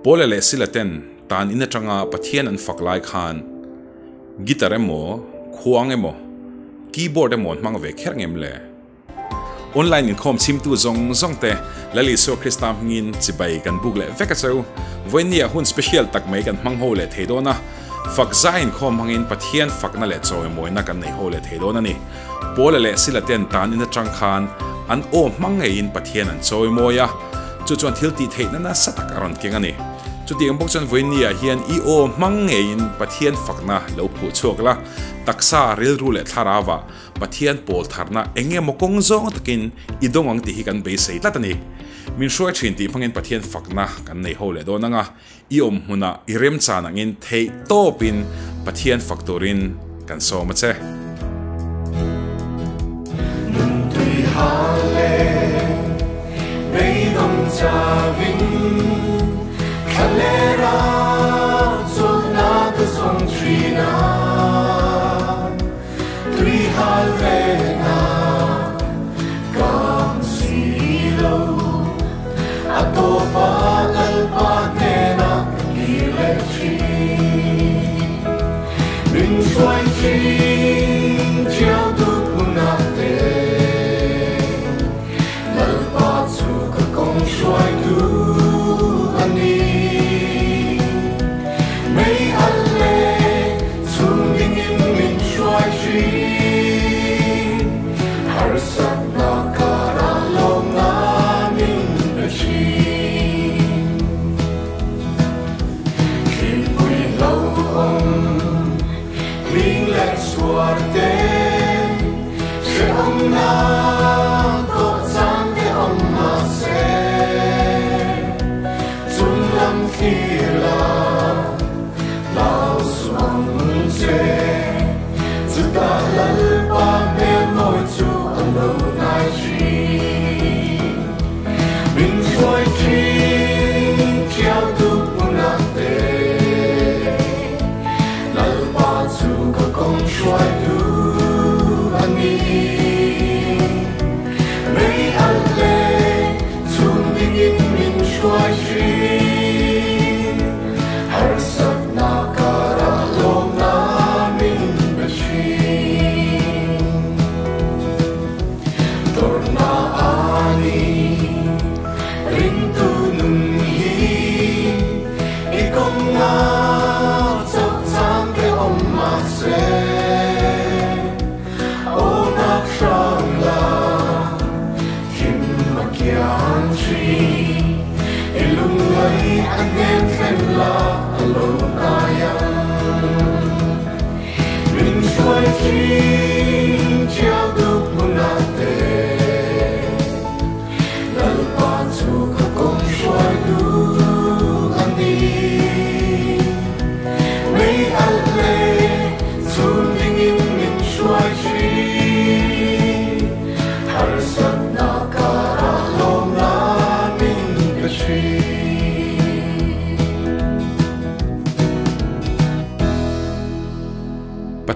pole le silaten tan in atanga pathian an faklai khan guitar emo khuang emo keyboard emo hmang ve kherngem le online inkhawm chimtu zong te lali so krista hmangin chibai kan buk le veka chau voinia hun special tak mai kan hmang ho le theidona Fakzai Inkhawm hmangin pathian fakna le chaw emoina kan nei ho le theidona ni pole le silaten tan in atang khan an o hmangai in pathian an chaw emoya chu chuan thil ti theina na satak aron kengani chu ti ambok chan voinia hian I o hmangai in pathian fakna lo phu chokla taksa ril ru le tharawa pathian pol tharna enge mokong zong takin idongang ti hi kan beisei tlatani min shoi thin ti phangin pathian fakna kan nei ho le donanga I om huna irem chanangin theih topin pathian faktorin kan so ma che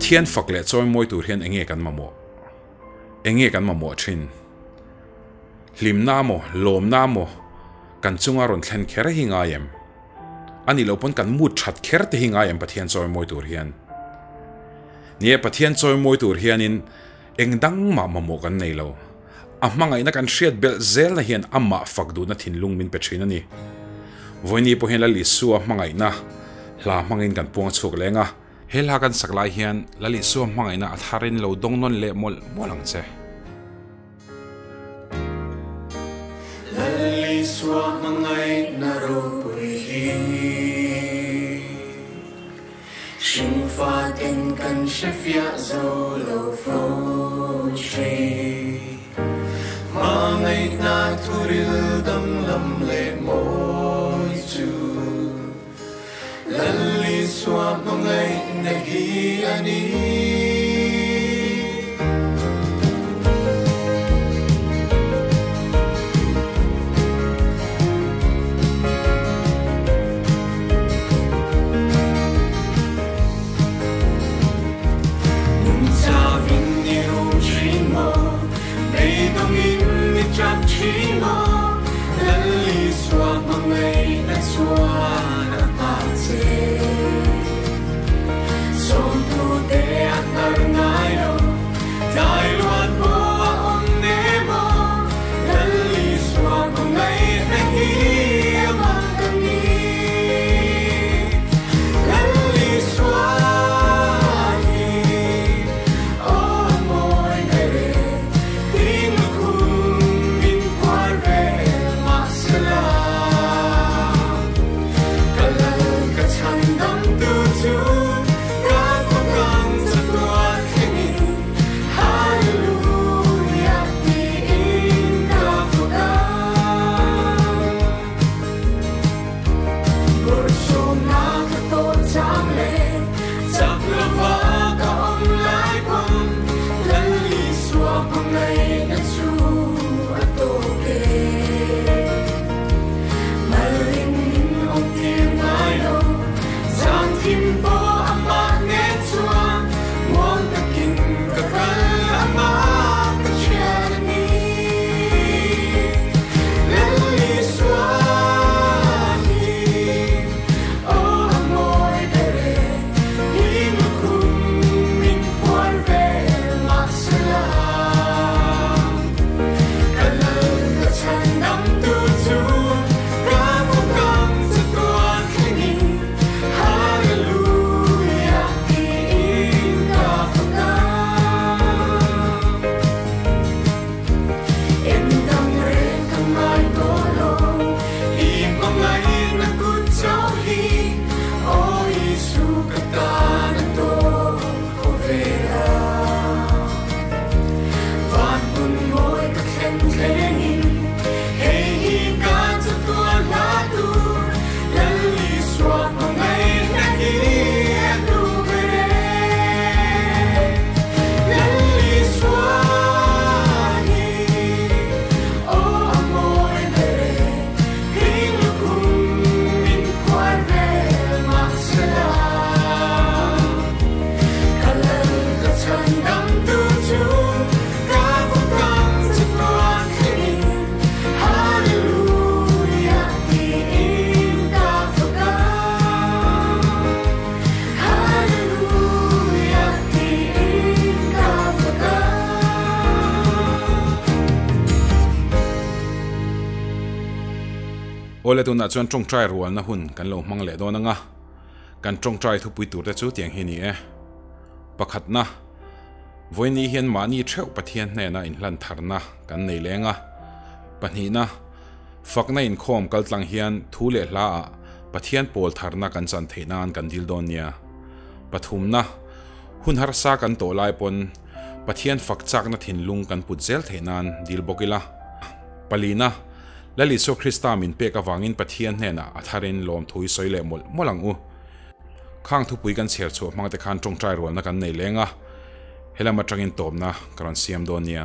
Pathian fakle chaw moi tur hian enge kan mamo thin hlim namo lom namo kan chunga ron thlen khera hingayem ani lopon kan mut that kher te hingayem pathian chaw moi tur hian nie pathian chaw moi tur hianin engdang mamo kan nei lo hmangai na kan hriat bel zel na hian amma fakdu na thinlung min pechina ni voini po hian lali su hmangai na hla hmangin kan puang chuk lenga hela kan saklai hian lali su hmangai na atharin lo dongnon le molang che lali su hmangai na ro pui hi shin fa ten kan shefia zo lo fo chi hmangai na thuril dam lam le moi chu lali su hmangai na hi ani Chino, lali su hmangai na chuan a ta che som tu te an dar ngai lo dai luan bo a om ne mo dal li swa pangai na hi amang kami dal li swa hi o moi nere tin khum min kwar ve ma sala kalal ka chan dam tu chu ole tu na chuan ṭongkai rual na hun kan lo hmang le do na nga kan ṭongkai thu pui tur te chu tiang hi ni e pakhat na voini hian mani ṭheuh pathian hne na in hlan thar na kan nei lenga pahni na Fakzai Inkhawm kaltlang hian thu le hla a pathian pol thar na kan chan theina an kan dil don nia pathum na hun har sa kan to lai pon pathian fakchak na thinlung kan put zel theinan dil bokila palina Lali so Krista min pe ka wangin pathian hne na atharin lom thui soile mol molang u khang thu pui kan cher chu mangte khan ṭongkai rual na kan nei lenga helama tangin tom na karon siam don nia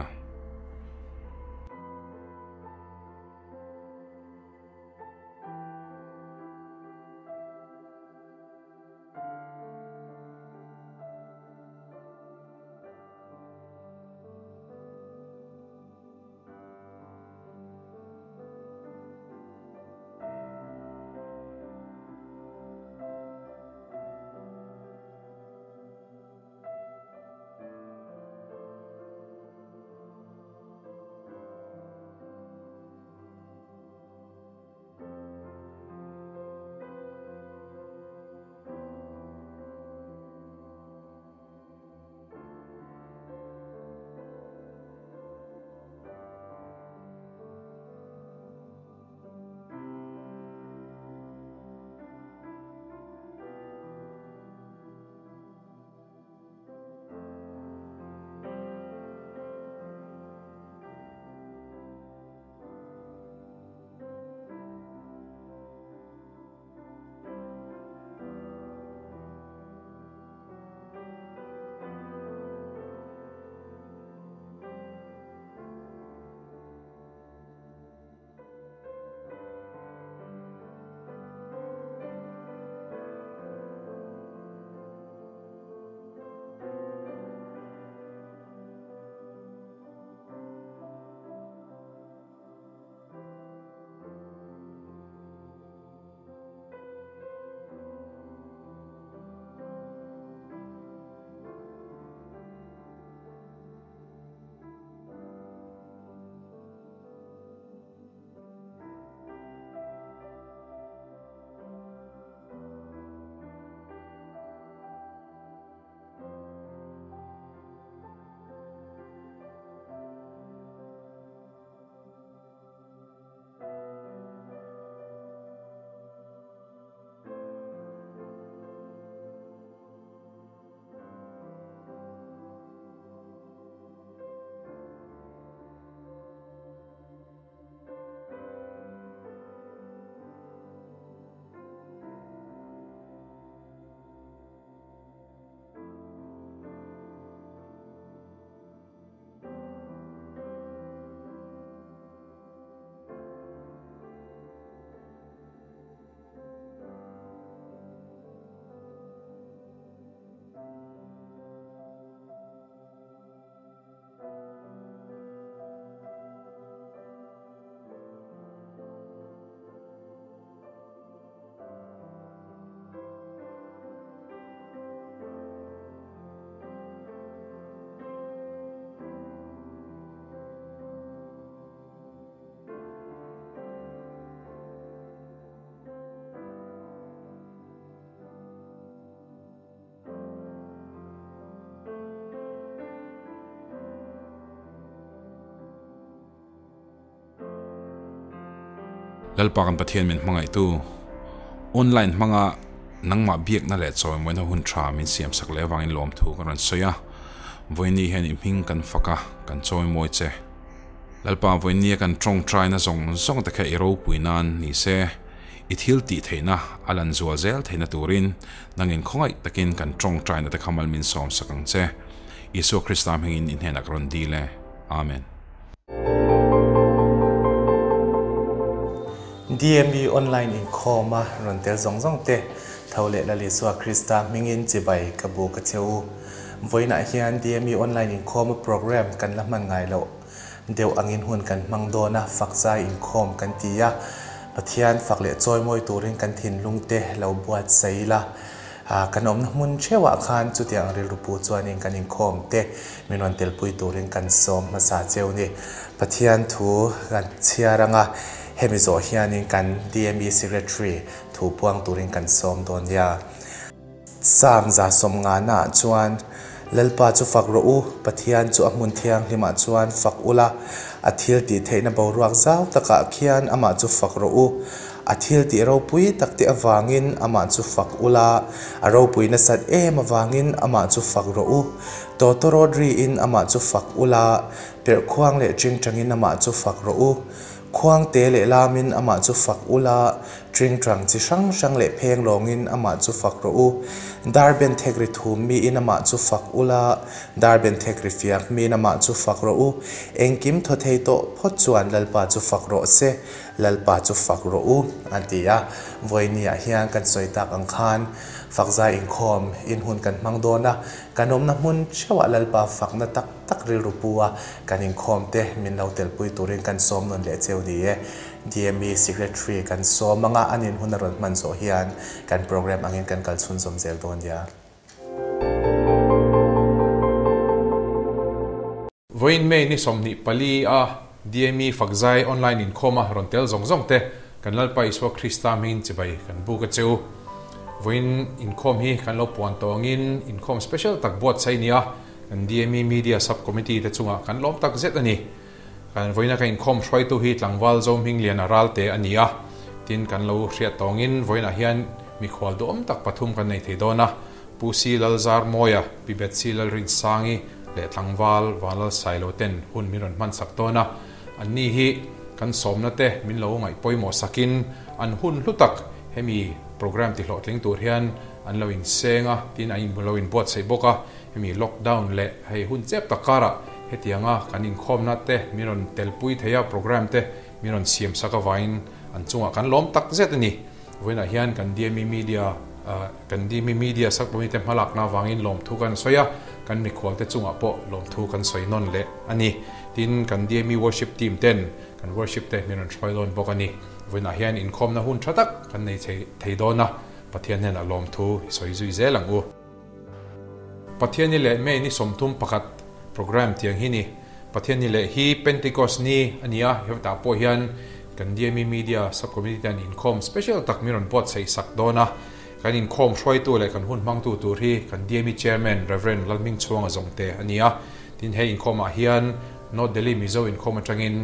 lalpa kan pathian min hmangai tu online hmanga nangma biak na le chawi moi na hun tha min siam sak le wangin lom thu kan soya voini hen imhing kan faka kan chawi moi che lalpa voini kan trong try na zong ta kha ero puinan ni se ithil ti theina alan zual zel theina turin nangin khongai takin kan trong try na ta khamal min som sakang che Isu Krista hmangin in hen akron dile amen DMI Online Inkhawm rontel zong te thawle laliswa Krista hmangin chibai kabu ka ṭheuh voina hian DMI Online Inkhawm program kan laman ngai lo deuh angin hun kan hmangdona Fakzai Inkhawm kan tia Pathian fakle choi moi turin kan ṭhin lungte lo buat seila kanom na mun chewa khan chu tiang ril rupu chuanin kan Inkhawm te minon telpui turin kan som masa cheu ni Pathian thu kan chiaranga hemizo hianin kan DMI secretary thu puang turin kan som don ya sang za Zohmingliana chuan lalpa chu fak ro Pathian chu amun thiang lima chuan fak ula athil ti theina boruak zau taka khian ama chu fak ro athil ti ro pui takte awangin ama chu fak ula aro pui na sat em awangin ama chu fak ro to rodri in ama chu fak ula per khuang le tangin ama chu fak ro khuang te le lamin ama chu fak ula tang chi sang le pheng longin ama chu fak ro darben thekri thum mi in ama chu fak ula darben thekri fiak mi ama chu fak ro engkim thothei to phot chuan lalpa chu fak ro se lalpa chu fak ro antia voini a hian kan soitak ang khan Fakzai Inkhawm in hun kan hmangdona kanom na mun chewa lalpa fakna tak ril rupua kan Inkhawm te min lo telpui turin kan som non le cheu ni e DMI secretary kan som manga anin hun ron man zo hian kan program angin kan kalchun som zel don ya voin me ni somni pali a DMI Fakzai Online Inkhawm rontel zong te kan lalpa iswa Krista min chibai kan buka cheu voin Inkhawm hi kan lo puan tongin Inkhawm special tak buat sai nia kan DMI media subcommittee te chunga kan lom tak zet ani kan voina kan Inkhawm HRUAITU hi tlangwal Zohmingliana ralte ania tin kan lo hriat tongin voina hian mi khwal dom tak pathum kan nei theidona pusi Lalzarmawia pi Bethsy Lalrinsangi le tlangwal Vanlalsailova ten hun miron man saktona anni hi kan somna te min lo ngai poimo sakin an hun hlutak hemi program ti hlotling tur hian an lo in senga tin ai lo in buat sei boka hemi lockdown le hei hun chep takara hetianga kan Inkhawm na te miron telpui theia program te miron siam saka vain an chunga kan lom tak zet ani voina hian kan DMI media sakpami te malak na wangin lom thu kan soya kan mi khwal te chunga po lom thu kan soi non le ani tin kan DMI worship team ten kan worship te miron throidon bokani voina hian Inkhawm na hun thatak kan nei theidona Pathian nen alom thu soi zui zelangu Pathian ni le me ni somthum pakhat program tiang hini Pathian ni le hi Pentecost ni ania hewta po hian kan DMI media subcommittee tan Inkhawm special tak miron bot sei sakdona kan Inkhawm HRUAITU le kan hun hmangtu tur hi kan DMI chairman Reverend Lalming chuanga zongte ania tin hei Inkhawm a hian no Delhi Mizo Inkhawm atangin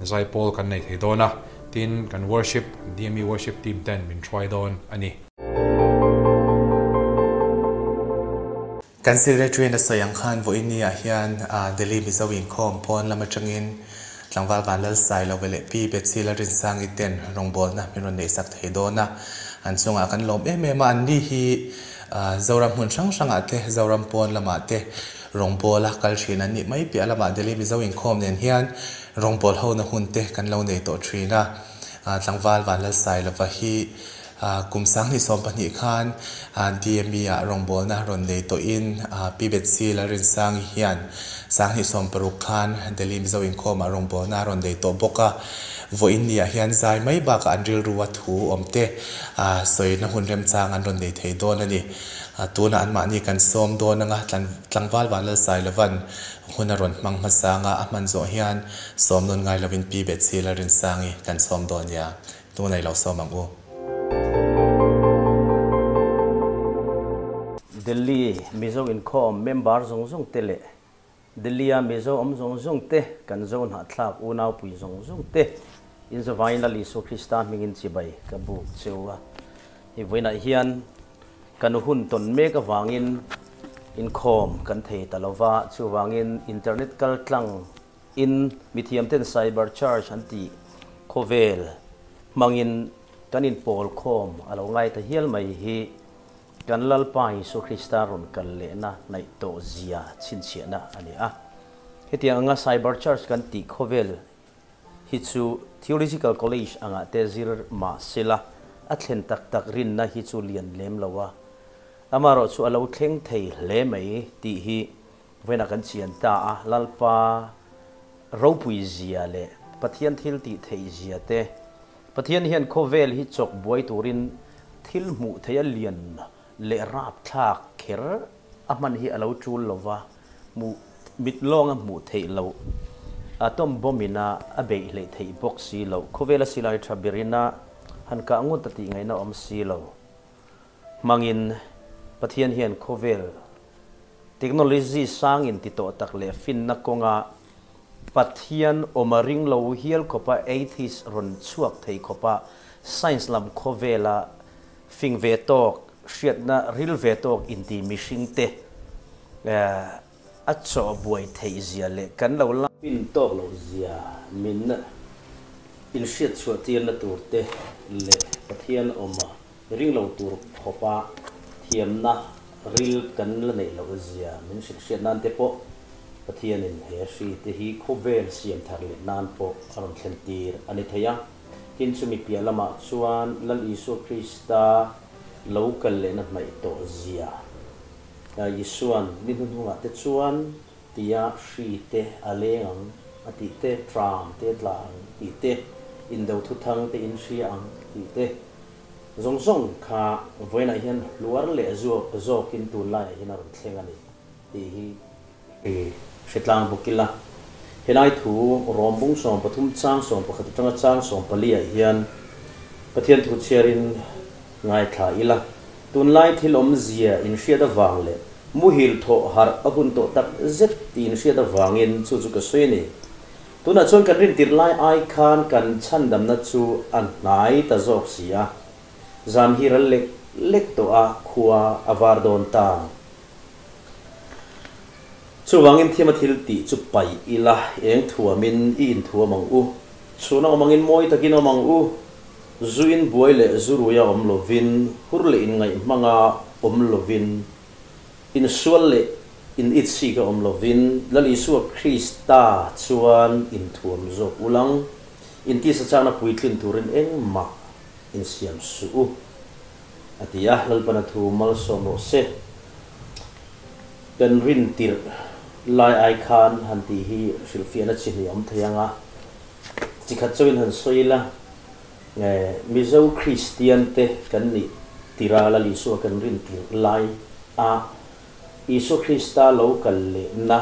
zai Paul kan nei theidona tin kan worship DMI worship team ten min try don ani kan secretary na sayang khan voini a hian Delhi Mizo Inkhawm pon lama tangin tlangwal Vanlalsailova le pi Bethsy Lalrinsangi ten rongbol na miron nei sak theidona an chunga kan lom ma anni hi zoram hun sang ate zoram pon lama te rongbola kalthin ani mai pi alama Delhi Mizo Inkhawm nen hian rongbol ho na hun te kan lo nei to thrina tlangwal Vanlalsailova hi kumsang ni som pani khan DMI a rongbol na ron nei to in pi Bethsy Lalrinsangi hian sang ni som paruk khan Delhi Mizo Inkhawm a rongbol na ron nei to boka voin ni a hian zai mai bakah an ril ruwa thu omte soi na hun rem chang an ron nei thei don ani tuna an ma ni kan som don anga tlangwal Vanlalsailova huna ron hmang masanga ahman zo hian som non ngai lovin pi Bethsy Lalrinsangi kan som don ya tunai lo somangu Delhi Mizo Inkhawm member zong tele Delhi Mizo zong te kan zon ha thlak unau pui zong te in zawai na li so Krista hmangin chi bai ka bu chewa hi voina hian kan hun ton me ka wangin Inkhawm kan thei talova chu wangin internet kal tlang in mithiam ten cyber charge anti khovel mangin kanin pol khom alo ngai ta hial mai hi kan lalpai so Krista ron kal le na nai to zia chin chiana ani a hetiang anga cyber charge kan ti khovel hi chu theological college anga te zir ma sila athlen tak tak rin na hi chu lian lem lawa amaro chu alo thleng thei hle mai ti hi vena kan chian ta a lalpa ropui zia le pathian thil ti thei zia te pathian hian khovel hi chok buai turin thil mu theya lian le rap thak kher aman hi alo chul lova mu mitlong a mu thei lo atom bomina abe le thei boxi lo khovela silai thabirina hanka angun tati ngai na om si lo mangin pathian hian khovel technology sangin ti to tak le fin na konga pathian omaring lo hial khopa atheist ron chuak thei khopa science lam khovela fing ve tok hriat na ril ve tok in ti mishing te acho buai thei zia le kan lo la pin tok lo zia min na in hriat chua tial na tur te le pathian oma ring lo tur khopa thiam na ril kan la nei lo zia min hriat nan te po pathian in he shi te hi khovel siam thar le nan po aron thlen tir ani theya hin chumi pia lama chuan lal isu Krista local le na mai to zia yisuan ni hunga te chuan tia shi te alengang ati te tram te tlang ti te in do thu thang te in shi ang ti te zong zong kha voina hian luar le zo kin tu lai hin aron thlengani ti hi shetlang bukila henai thu rombung som pathum chang som pakhat tanga chang som palia hian pathian thu cherin ngai tha ila tunlai thilom zia in hriada wang le muhil tho har ahun to tak zet tin hriada wangin chu chu ka soini tuna chon kan rin tirlai ai khan kan chan dam na chu an nai ta zok sia zam hiral lek to a khuwa avar don ta chu wangin thiama thil ti chu pai ila eng thuamin in thuamang u chuna omangin moi takin omang u zuin buaile zuruya omlovin hurle in ngai hmanga omlovin in sualle in itsi ka omlovin lali su Krista chuan in thuam zo ulang in ti sa chana puitlin turin eng ma in siam su atia lalpana thu mal somo se kan rin tir lai ai khan hanti hi silfiana chini om thayanga chikhat chawin han soila Mizo Christian te kan ni tirala li so kan rin tir lai a iso Krista local le na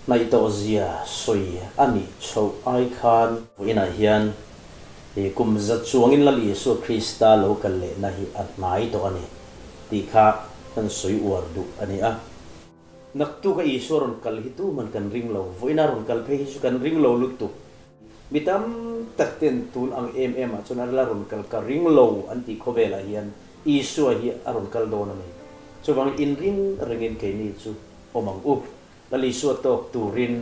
nai to zia soi ani chau ai khan ina hian e kum za chuangin la li so Krista local le na hi at nai to ani ti kha kan soi war du ani a naktu ka iso ron kal hitu man kan ring lo voina ron kal phe hi kan ring lo lutu mitam takten tun ang a chunar la ron kal ka ring lo anti khobela hian isu hi aron kal do na mai chuwang in ring ringin ke ni chu omang u lali su tok turin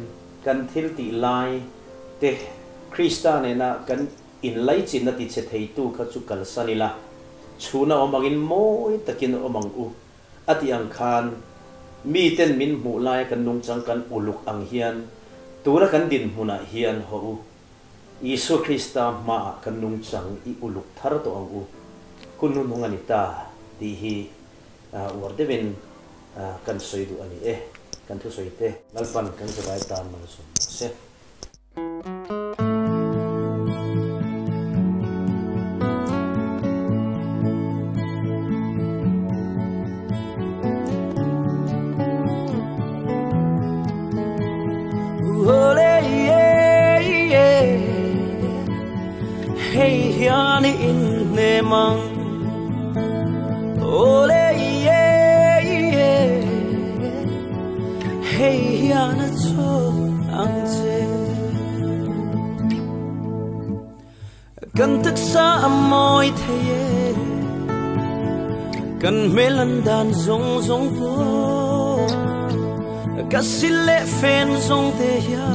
kan thil ti lai te Krista ne na kan in lai chin na ti che thei tu kha chu kal sanila chuna omangin moi takin omang u ati ang khan mi ten min mu lai kan nung chang kan uluk ang hian tura kan din huna hian ho u Isu Krista ma kan nung chang I uluk thar to ang u kunun ngani ta ti hi wardevin kan soidu ani kan thu soite lalpan kan sabai ta man so se hian in ne mang ole ye hey hian cho ang che Cần thức xa môi thế cần mê lần đàn rong rong vô cả xin lệ phen rong thế ya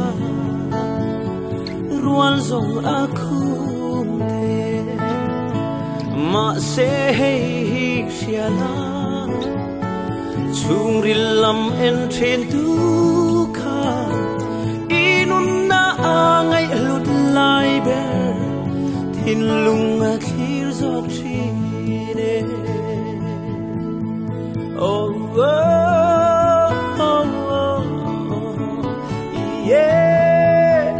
ruan rong akum thế mà sẽ hay xia la chung ri lam en trên tu kha inun na angai lut lai ber thin lung a khir giọt chi ne oh oh oh yeah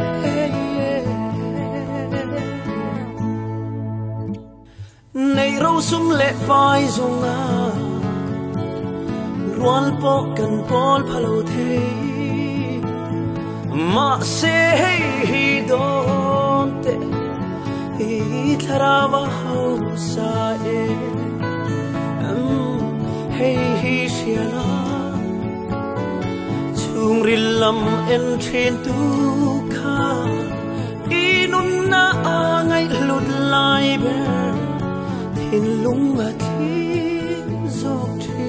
nay râu sum lệ pai zong a rual po kan pol phalo the ma se hi don te Itharava hausa hey shiala chung rilam en chen tu kha inun na angai lut lai ber thin lung a thi zok thi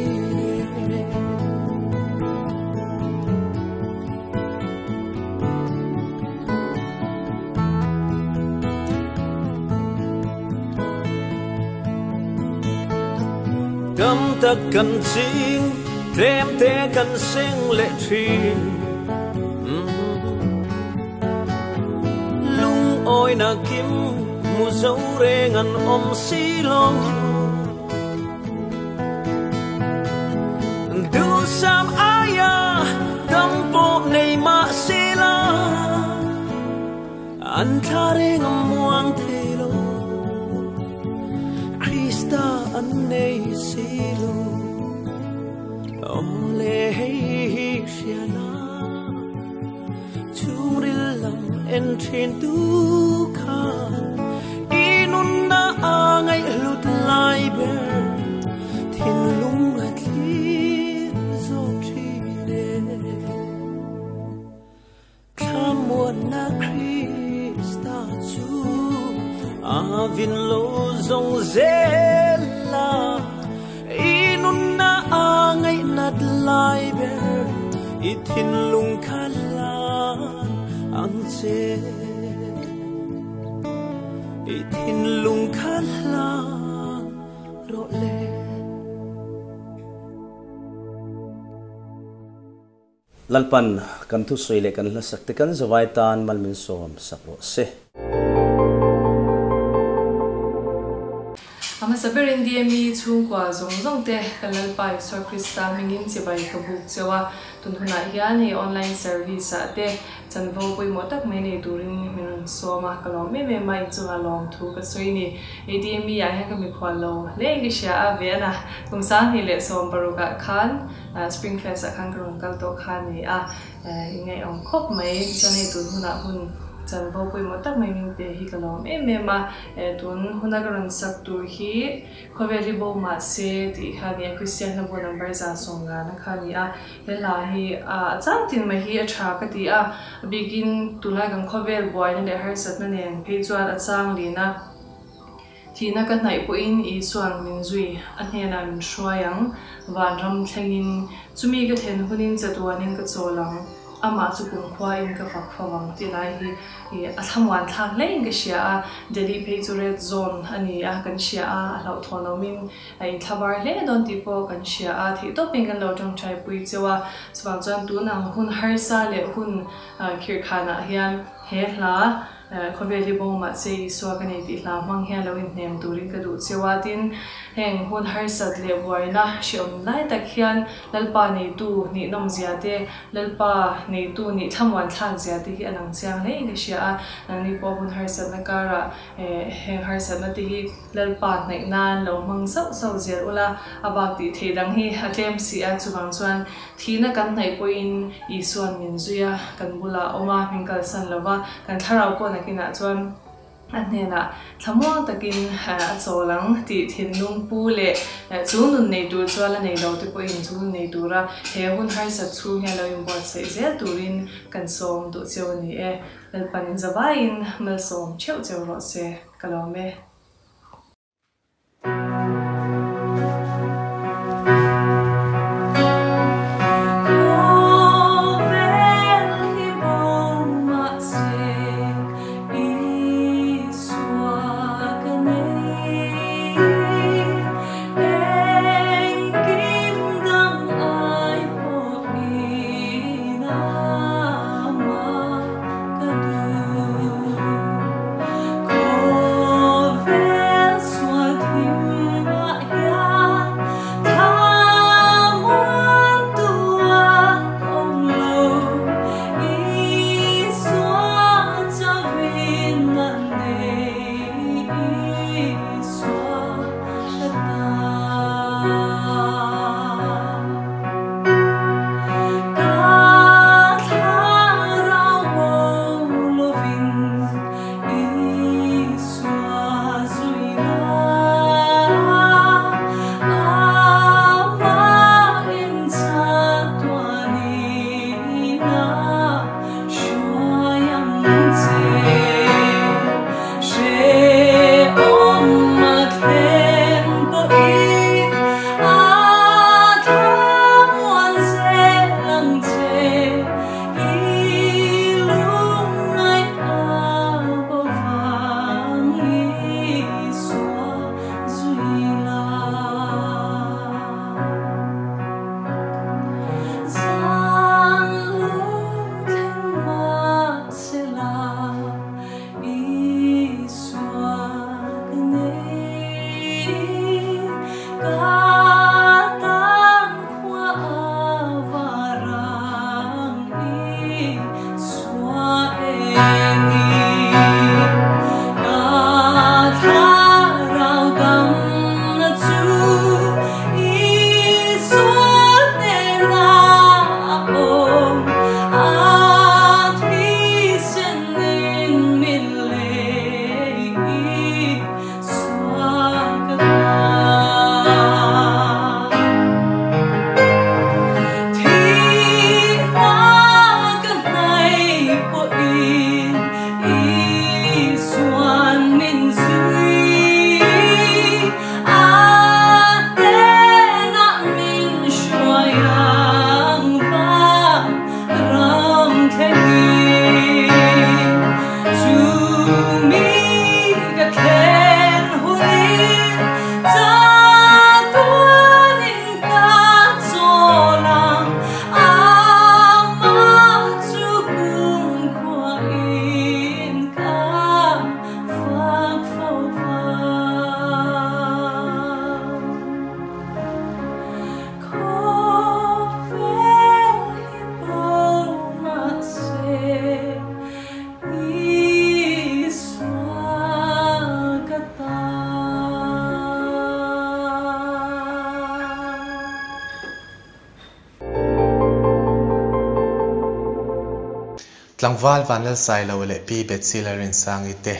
Tâm ta cần chính thêm thế cần sinh lệ thuyền lung ôi na kim mu dấu rê ngăn xí long du sam aya tâm bộ này mà xí la anh tha rê ngâm muang thế lo Krista anh này silu ole hey shiala churilam en chen tu kha inun na angai lut lai ber thin lung a thi zo chi ne khamon na Krista chu avin lo zong zela inun na angai nat lai ber ithin lung khalan ang che ithin lung khalan ro le lalpan kan thu soile kan la sakte kan zawai tan malmin som sakro se ama saberin DMI chung kwa zong te kalal pai so Krista mingin chibai kabuk chewa tunhuna hian hi online service ate chanvo pui motak mai nei turin minun soma kalom me mai chunga long thu ka soini DMI ya ha ka mi khwalo le ngi sha avena kumsa ni le som baruka khan spring fest akhan kron kal to khan ni a ngai ong khop mai chane tunhuna hun chanvo pui motak mai min te hi kalom ma tun hunagaran saktu hi khoweli bo ma se ti khani Christian na bo number za songa na khani a hela hi chang tin ma hi a tha ka ti a begin tula gam khovel boy na le har sat na nen pe chuan a chang lina thina ka nai po in I suan min zui a hena min hruaiang vanram thlengin chumi ka then hunin chatuanin ka cholang ama chu kum khwa in ka fak phawang ti lai hi a thamwan thak le in ka sia a Delhi Mizo zone ani a kan sia a lau Thawhlâwmin ai thabar le don ti po kan sia a thi to pingan lo tong chai pui chewa swang chan tu nang hun harsa le hun khirkhana hian he hla khoweli bo ma se so ka nei ti hla mang hian lo in nem turin ka du chewa tin heng hun harsat le boina shiom lai tak hian lalpa nei tu ni nom zia te lalpa nei tu ni thamwan thak zia te hi anang chiang le in sia a nang ni po hun harsat na kara heng harsat na ti hi lalpa nei nan lo mang sau zia ula abak ti thedang hi atlem si a chuwang chuan thina kan nei po in I suan min zuya kan bula oma mingkal san lova kan tharau po na kina chuan anena thamwa takin acholang ti thin lung pu le chunun nei tur chuala nei lo te po in chunun nei tura he hun har sa chu he lo in bot sei ze turin kan som du cheu ni e lalpanin zabain mal som cheu ro se kalome Tlangval Vanlalsailova le pi Bethsy Lalrinsangi te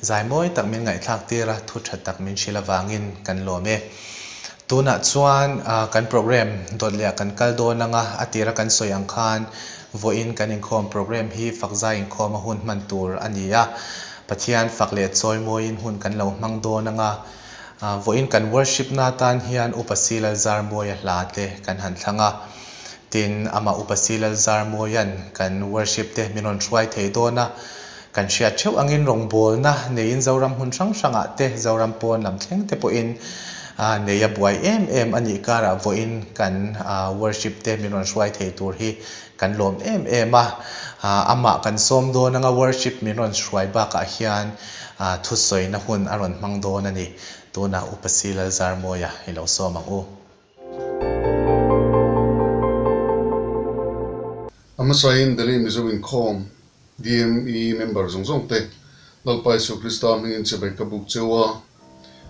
zai moi tak min ngai thak tira thu that tak min shila wangin kan lome tuna chuan kan program dot le kan kal do nanga atira kan soyang khan voin kan inkhawm program hi Fakzai Inkhawm hun hman tur ania pathian fakle choi moin hun kan lo hmang do nanga voin kan worship na tan hian upasi Lalzarmawia hlate kan han thlanga tin ama upasi Lalzarmawia kan worship te minon hruai thei do na kan shia ṭheuh angin rong bol na nein zoram hun sang sanga te zoram pon lam thleng te po in neya buai em ani kara voin kan worship te minon hruai thei tur hi kan lom em ama kan som do nanga worship minon hruai bakah hian thu soi na hun aron hmang do na ni tuna upasi Lalzarmawia hilo somang u Amasain Delhi Mizo Inkhawm DMI member zong te lalpai su Krista hmangin chebe kabuk chewa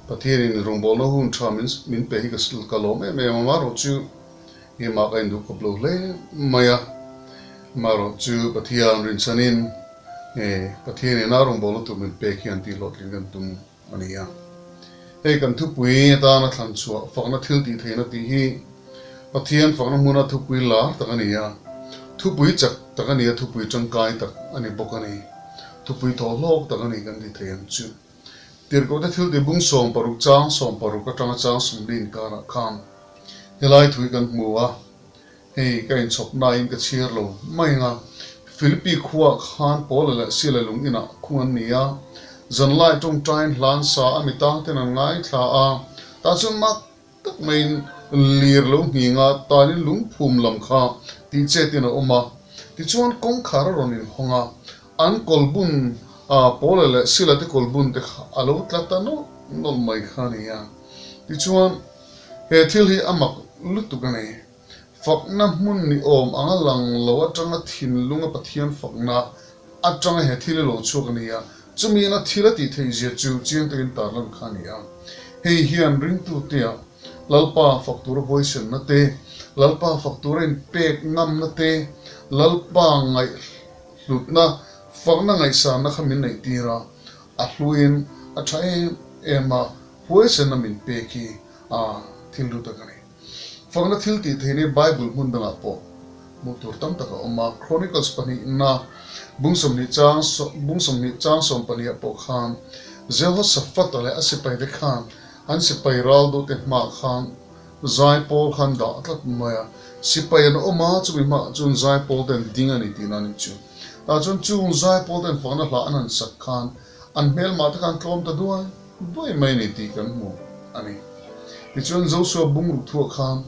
Pathian in rongbol na hun thamins min pe hi kasil kalom maro chu hi ma kain du koplo le maya maro chu Pathian rinsanin Pathian in rongbol tu min pe khian ti lot ling tum ania kan thu pui ta na thlan chu fakna thil ti theina ti hi Pathian fakna muna thu pui la takania thu pui chak takania thu pui ṭangkai tak ani bokani thu pui thawhlâwm takani kan di theian chu tir ko te thil de bung som paruk chang som paruk ka tanga chang sum din ka na kham helai thui kan muwa hei ka in chop na in ka chiar lo mai nga Philippi khuwa khan pol la sila lung ina khungan nia zanlai tong train lan sa amita ten ngai thla a ta chun mak tak main lir lo hinga talin lung phum lam kha ti che tin oma ti chuan kong khar ronin honga an kolbun a pol la sila te kolbun te alo tlata no nol mai khania ti chuan he thil hi amak lutu kane fakna mun ni om anga lang lo atanga thin lunga pathian fakna atanga he thile lo chukania chumi na thila ti thei je chu chiang tein tarlan khania hei hian ring tu tia lalpa faktur voice na te lalpa faktur in pek ngam na te lalpa ngai lutna fakna ngai sa na khamin nei tira a hluin a thai ema voice na min peki a thil lu ta kani fakna thil ti theine bible mun danga po motor tam taka oma chronicles pani na bungsom ni chang som pani po khan jehoshaphat ale asipai de khan an sipai ral do te ma khan zai pol khan da atlat maya sipai an oma chu ma chun zai pol den ding ani tin ani chu ta chun zai pol den fakna hla anan sak khan an mel ma ta kan klom ta duai mai ni ti kan mu ani ti chun Joshua bung ru thu khan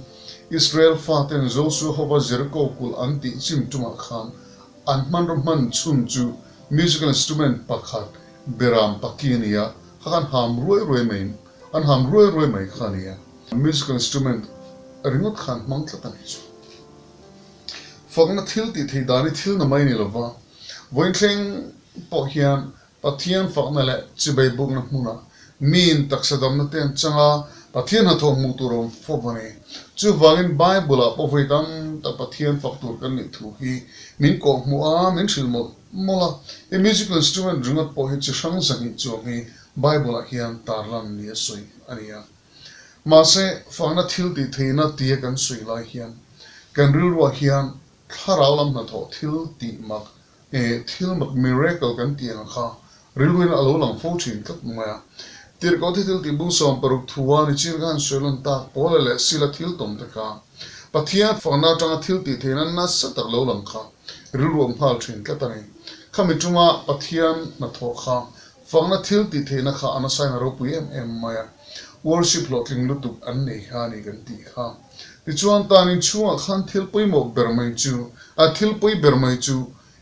Israel faten Joshua hova Jericho kul anti chim tuma khan anman roman chun chu musical instrument pakhat beram pakinia khan ham roi main an ham roi mai khania musical instrument ringot khan mangtla tan chu fogna thil ti thei dani thil na mai ni lova vointleng po hian pathian fogna le chibai buk na hmuna min taksadam na ten changa pathian ha thom muturom fobani chu wangin bible a povaitam ta pathian faktur kan ni thu hi min ko mu a min shil mo mola a musical instrument ringot po hi chi sang sang hi chu hi bible a hian tarlan ni soi ania ma se fangna thil ti theina ti kan sui lai hian kan rilwa hian thawhlâwm na tho thil ti mak thil mak miracle kan ti ang kha rilwin alo lang fo chin tlak maya tir ko thil ti bu som paruk thuwa ni chin gan solan ta polale sila thil tom ta ka pathian fangna tanga thil ti theina na satak lo lang kha rilwam phal thin ka tani khami tunga pathian na tho kha fangna thil ti theina kha ana sai na ro pu em maya worship lotling lutuk an nei hani kan ti kha ti chuan tanin chunga khan thil poi mo bermai chu a thil poi bermai chu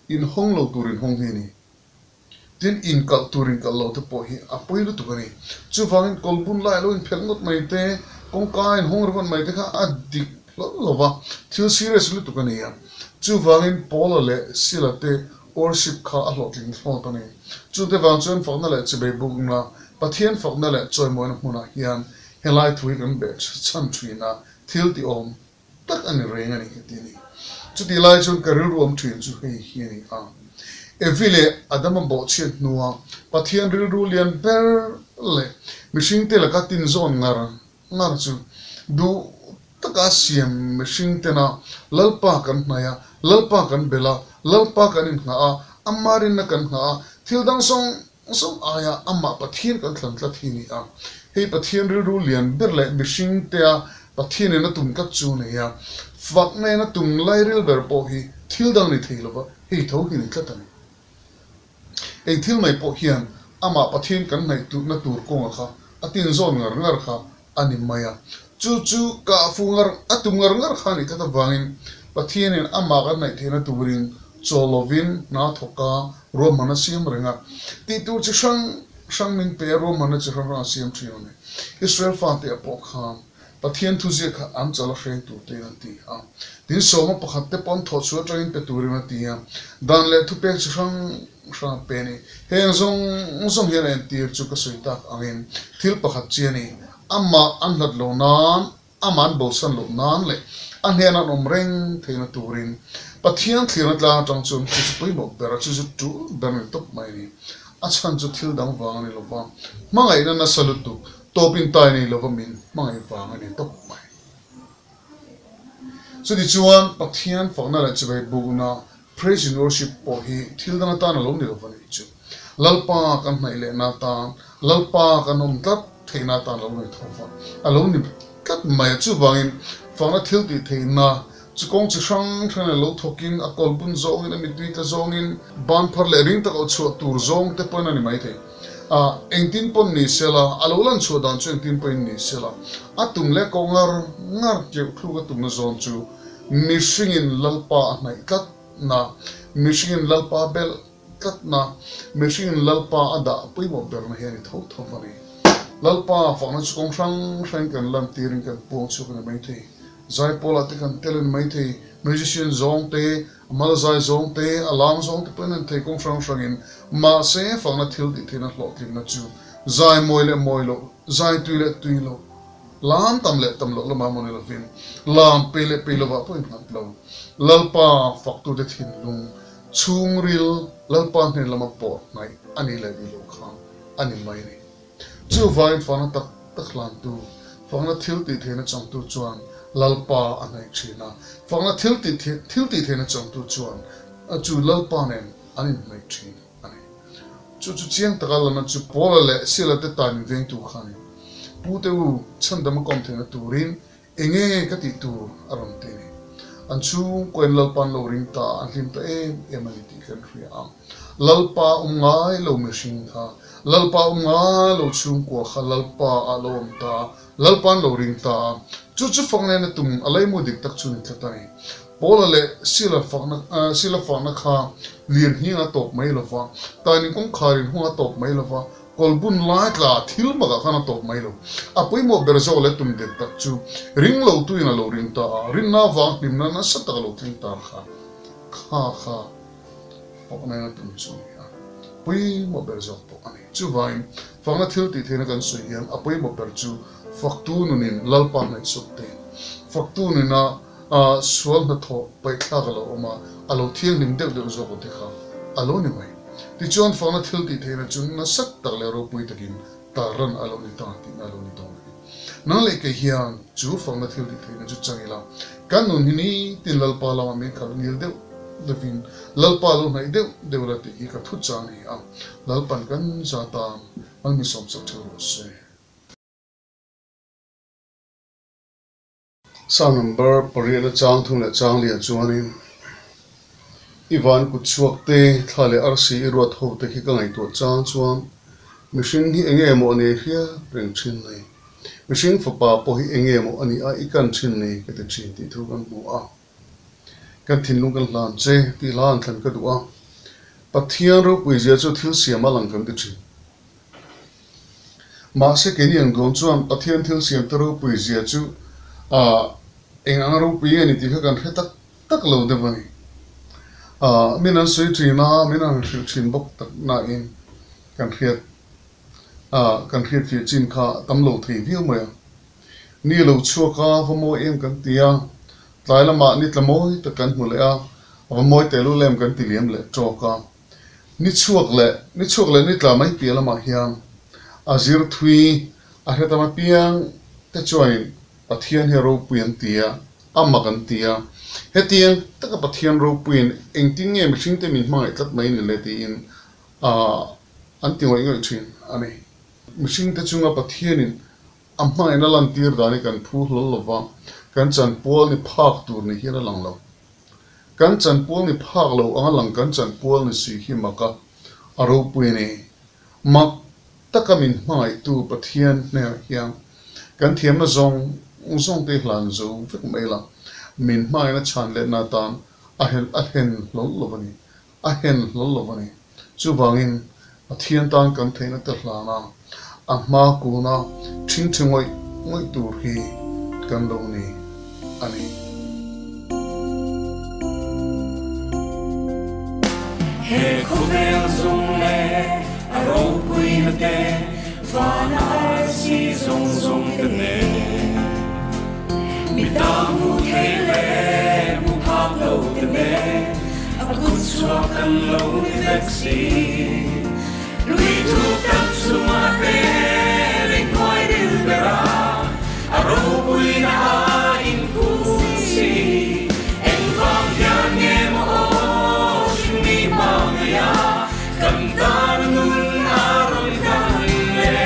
in hong lo turin hong hini tin in kal turin kal lo te po hi a poi lu tu kani chu wangin kolbun lai lo in phelngot mai te kongka in hong ron mai te kha a dik lova thil serious lu tu kani ya chu wangin polo le sila te worship kha a lotling thon tani chu te wang chuan phokna le chibe buk na pathian phokna le choi moin hmuna hian helai thui kan be chan thina thil ti om tak ani reng ani ketini chu ti lai chun karil rom thin chu hei hiani a evile adama bo chen nuwa pathian ru lian per le mishing te la ka tin zon ngar chu du taka siam mishing te na lalpa kan hnuaia lalpa kan bela lalpa kan in hna a amarin na kan hna a thil dang song aya amma pathian kan thlan tla thini a hei pathian ru lian ber le mishing te a pathian na tum ka chu ne ya fak ne na tum lai ril ber po hi thil dang ni theilova hei tho hi ni tlatani ei thil mai po hian ama pathian kan nei tu na tur ko kha atin zon ngar kha ani maya chu ka fu atum ngar kha ni ta wangin pathian in ama kan nei thena turin cholovin na thoka ruahmanna siam renga ti tu chi sang min pe ruahmanna chi ra siam thione Israel fa te po kha pathian thu je kha am chala hreng tu te na ti a tin soma pakhat te pon tho chu train pe turina ti a dan le thu pe chi sang peni heng zong hian en tir chu ka sui tak angin thil pakhat chiani amma anlat lo nan aman bolsan lo nan le an hian an omreng theina turin pathian thirna tla tang chum chu pui mo bera chu tu ban top mai ni achan chu thil dang wang ni lo ba mangai na salut tu topin tai ni lo min mangai wang ni top mai so di chuan pathian fakna la chibai bugna praise and worship po hi thil dana ta na lo ni lo chu lalpa kan mai le na ta lalpa kan tat theina tan lo nei thofa alo ni kat mai chu wangin fanga thil ti theina chukong chang thana lo thokin akol bun zong in mi tui ta zong in ban phar le ring ta ko chu tur zong te pon ani mai the engtin pon ni sela alo lan chu dan chu engtin pon ni sela atum le ko ngar je khu ga tum na zon chu mishing lalpa nai tat na mishing lalpa bel tat na mishing lalpa ada pui mo ber na he ni thau thawani lalpa fanga chukong sang kan lam tiring kan pong chu kan mai the zai pola te kan telen mai the musician zong te mal zai zong te alam zong te pen te kong sang in ma se fanga thil ti thina hlo tin na chu zai moilo zai tuilo lam tam lo lama mon lo fin lam pele wa point nat lo lalpa faktu de thin lung chung ril lalpa ne lama po nai ani le di lo khan ani mai ni chu vai fana tak lan tu fanga thil ti thena chang tu chuan lalpa anai china fanga thil ti thena chang tu chuan chu lalpa nen ani mai chin ani chu chiang takal na chu pola le sila te tan veng tu khani pute u chandam kom thena turin enge ka ti tu aron te ni anchu koen lalpan lo ring ta anlim ta emani ti kan ria am lalpa ngai lo machine tha lalpa nga lo chung ko khalalpa alom ta lalpan lo ring ta chu fongne na tum alai mo dik tak chun tlatani pola le sila fana kha lir hi na top mai lo fa tani kong kharin hu top mai lo fa kolbun light la thil maga khana top mai lo apoi mo berzo le tum dik tak chu ring lo tu ina lo ring ta rin na wang tim na sata lo tin ta kha fongne na tum chu pui mo berzo po ani chu vain fanga thil ti thena kan sui hian apoi mo ber chu faktu nunin lalpa nai sukte faktu nina sual na tho pai thagalo oma alo thiang nim deu zo ko dekha alo ni mai ti chuan fanga thil ti thena chun na sak tak le ro pui takin tarlan alo ni ta ti alo ni dong na le ke hian chu fanga thil ti thena chu changila kan nun ni tin lalpa lawa me khal nil deu devin lalpa lo nai deu la ti ka thu cha ni a lalpan kan za ta ang mi som sak thero se sound number pariya chang thung le chang lia chuanin ivan ku chuak te thale arsi ro tho te ki ka ngai to chang chuan machine hi enge mo ne hia reng chin nei machine fa pa po hi enge mo ani a ikan chin nei ke te chin ti thu kan mu a kan thin lung kan lan che ti lan than ka duwa pathian ro pui zia chu thil siam alang kan ti chin ma se ke ni ang gon chuan pathian thil siam tro pui zia chu eng ro pui ani ti kan he tak lo de bani minan sui trina minan chin bok tak na in kan khiat fi chin kha tam lo thei viu ma ni lo chuaka homo em kan tia tlai lama ni tlamoi ta kan hmu le a avamoi te lu lem kan tiliam le choka ni chuak le ni tlamai pi lama hian azir thui a heta ma piang te choi pathian hero puan tia amma kan tia hetiang taka pathian ro puin engting nge machine te min mai tlat mai ni le ti in anti wai ngai thin ani machine te chunga pathian in amma ena lan tir dani kan phu lova kan chan pol ni phak tur ni hira lang lo kan chan pol ni phak lo anga lang kan chan pol ni si hi maka aro puini mak taka min mai tu pathian ne hiang kan thiam na zong te hlan zo vek mai la min mai na chan le na tan a hen lo lovani chu wangin pathian tan kan theina ta hlana a ma ku na thingoi tur hi kan lo ni ani he khumel zong le aro pui na te fana si zong te ne mi ta mu the le mu phak lo te ne a kut swa kan lo ni Bethsy lui tu tak suma te le koi dil bera aro pui na in ku si en vang yan nge mo mi hmangaya kan tan nun aron kan le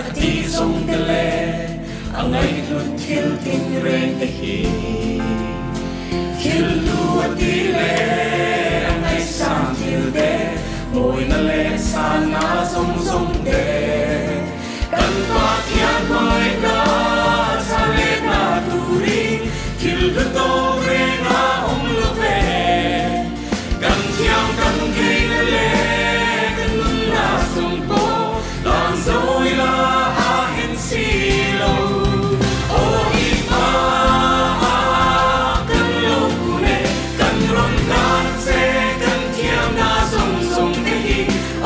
ati song tele angai lut thil ting reng theih thil lu ati le angai sam thil de moi na le san na song song de kan Pathian mai na sa le na turi thil lu to reng a om lu ve kan thiam kan kei na le kan nun na song po lan zoi la a hen si lo o i ma kan lo ku ne kan ron kan se kan thiam na song song te hi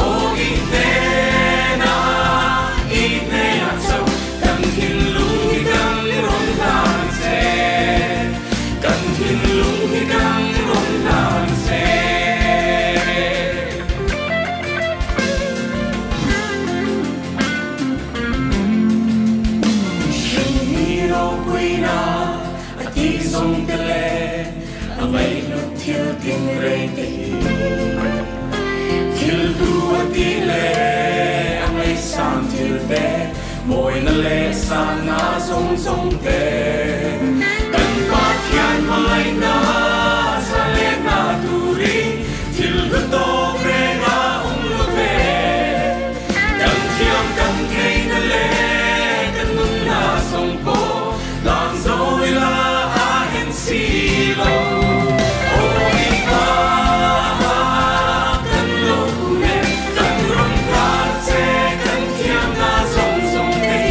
o i te na i te na so kan thin lung hi kan ron kan se kan thin lung hi kan ron kan se song tele angai lut thil ting reng theih thil du ati le angai sam thil de moi na le san na song song te kan Pathian mai na sa le na turi thil du to reng a lu ve kan thiam kan kei na le kan nun na song po lan zoi la silo o i pa kan lo ku ne kan ron ka se kan thiam na song song te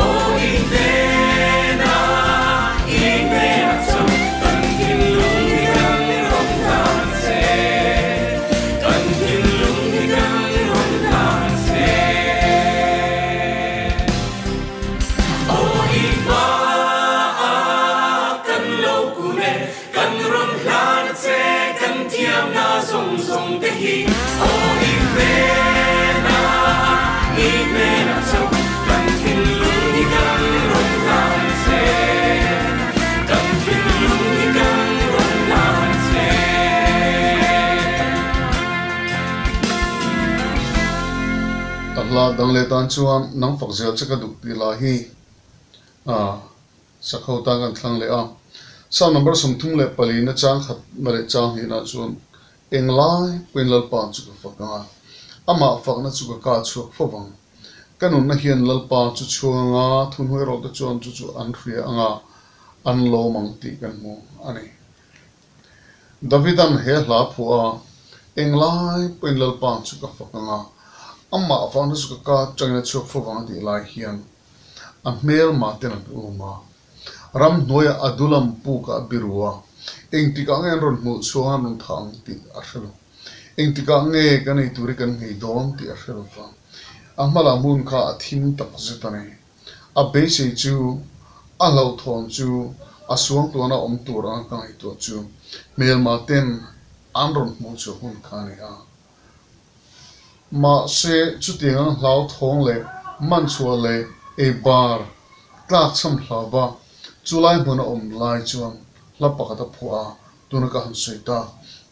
o i te na so kan thin lung hi kan ron ka se kan thin lung hi kan ron ka se o i pa kan ron hlan se kan thiam na song song te hi o i ve na so kan thin lung hi kan ron hlan se kan thin lung hi kan ron hlan se Allah dang le tan chuan nang fakzel chaka duk ti la hi sakho ta kan thlang le a Sao number som thung le pali na chang khat mare chang hi na chuan englai pen lal pa chu ka fakanga ama fak na chu ka chu fawang kanun na hian lal pa chu chuanga thun hoi ro ta chuan chu an hria anga an lo mang ti kan mo ani Davidan he hla phua englai pen lal pa chu ka fakanga ama fak na chu ka chang na chu fawang ti lai hian a mel ma ten an uma ram hnuaia adulam puka birua engtika ngen ron mu chuan nun thang ti ashelo engtika nge kan ei turi kan ngei dom ti ashelo fa amala mun kha thim tak zetane a beisei chu a lo thon chu a suang tu na om tur an kan ei to chu mel ma ten an ron mu chu hun kha ne a ma se chu tiang lau thong le man chua le e bar tlak cham hlawa Julai muna lai chuan la pakata phua tuna ka han soita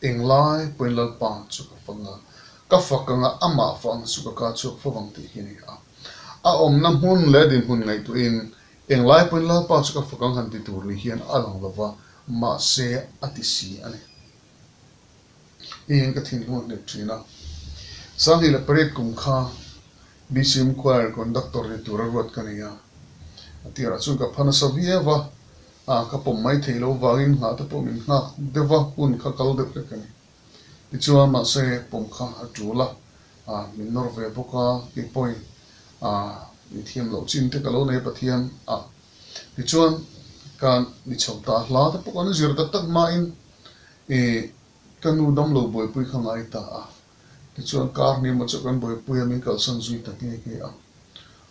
englai poin lal pa chu ka fanga ka fakanga ama fang chu ka chu fawang ti hi ni a om na hun le din hun ngai tu in englai poin lal pa chu ka fakang han ti tur li hian alang lova ma se ati si ani in ka thin hun ne trina sangi le pret kum kha bisim choir conductor ni tur rawat kania tira chung ka phana savia wa ka pom mai theilo wangin ha ta pom in ha dewa un kha kal de kani ti chuan ma se pom kha atula min nor ve boka ki poi ni thiam lo chin te kalo nei pathian ti chuan kan ni chawta hla ta pokon zir ta tak ma in kanu dam lo boi pui khangai ta ti chuan kar ni ma chakan boi pui amin kal san zui ta ke